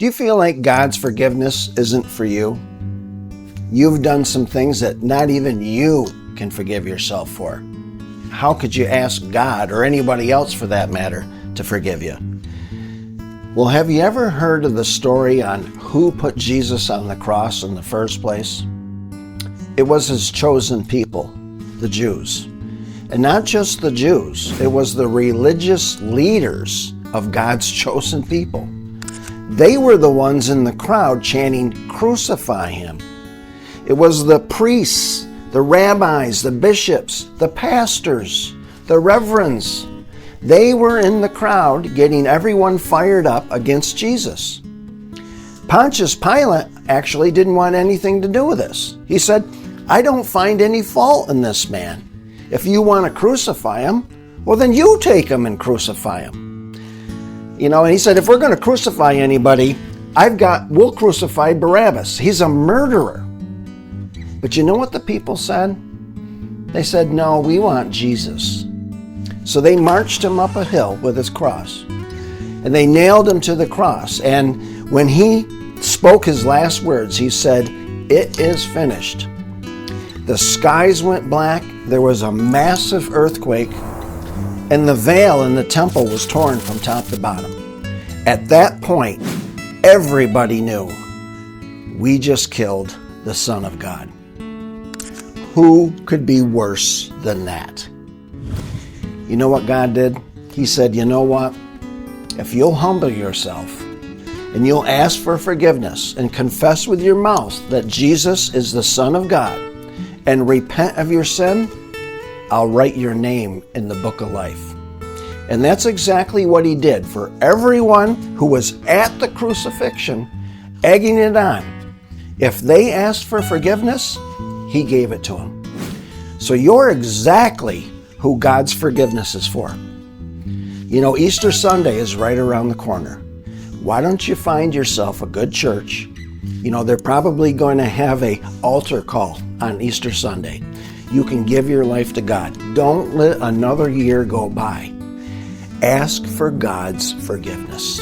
Do you feel like God's forgiveness isn't for you? You've done some things that not even you can forgive yourself for. How could you ask God, or anybody else for that matter, to forgive you? Well, have you ever heard of the story on who put Jesus on the cross in the first place? It was his chosen people, the Jews. And not just the Jews, it was the religious leaders of God's chosen people. They were the ones in the crowd chanting, "Crucify him." It was the priests, the rabbis, the bishops, the pastors, the reverends. They were in the crowd getting everyone fired up against Jesus. Pontius Pilate actually didn't want anything to do with this. He said, "I don't find any fault in this man. If you want to crucify him, well, then you take him and crucify him." And he said, if we're going to crucify anybody, we'll crucify Barabbas. He's a murderer. But you know what the people said? They said, no, we want Jesus. So they marched him up a hill with his cross, and they nailed him to the cross. And when he spoke his last words, he said, "It is finished." The skies went black, there was a massive earthquake, and the veil in the temple was torn from top to bottom. At that point, everybody knew we just killed the Son of God. Who could be worse than that? You know what God did? He said, you know what? If you'll humble yourself and you'll ask for forgiveness and confess with your mouth that Jesus is the Son of God and repent of your sin, I'll write your name in the book of life. And that's exactly what he did for everyone who was at the crucifixion, egging it on. If they asked for forgiveness, he gave it to them. So you're exactly who God's forgiveness is for. Easter Sunday is right around the corner. Why don't you find yourself a good church? They're probably going to have an altar call on Easter Sunday. You can give your life to God. Don't let another year go by. Ask for God's forgiveness.